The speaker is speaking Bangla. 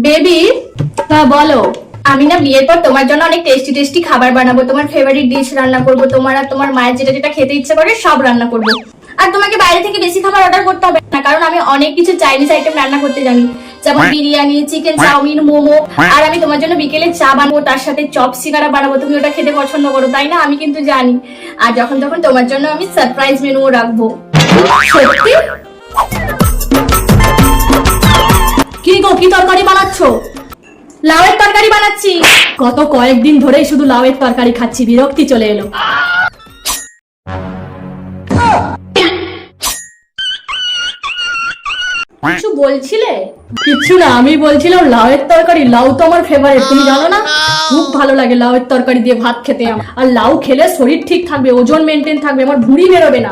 বেবি, হ্যাঁ বলো। আমি না বিয়ের পর তোমার জন্য অনেক টেস্টি টেস্টি খাবার বানাবো, তোমার ফেভারিট ডিশ রান্না করবো, তোমার আর তোমার মায়ের যেটা যেটা খেতে ইচ্ছে করে সব রান্না করবো। আর তোমাকে বাইরে থেকে বেশি খাবার অর্ডার করতে হবে না, কারণ আমি অনেক কিছু চাইনিজ আইটেম রান্না করতে জানি, যেমন বিরিয়ানি, চিকেন চাউমিন, মোমো। আর আমি তোমার জন্য বিকেলে চা বানাবো, তার সাথে চপ সিঙ্গারা বানাবো, তুমি ওটা খেতে পছন্দ করো তাই না? আমি কিন্তু জানি। আর যখন তখন তোমার জন্য আমি সারপ্রাইজ মেনুও রাখবো। সত্যি? কি গো, কি তরকারি বানাচ্ছো? লাউয়ের তরকারি বানাচ্ছি। গত কয়েকদিন ধরেই শুধু লাউয়ের তরকারি খাচ্ছি, বিরক্তি চলে এলো। কিছু বলছিলে? কিছু না, আমি বলছিলাম লাউয়ের তরকারি। লাউ তো আমার ফেভারিট, তুমি জানো না? খুব ভালো লাগে লাউয়ের তরকারি দিয়ে ভাত খেতে আমার। আর লাউ খেলে শরীর ঠিক থাকবে, ওজন মেনটেন থাকবে, আমার ভুঁড়ি বেরোবে না।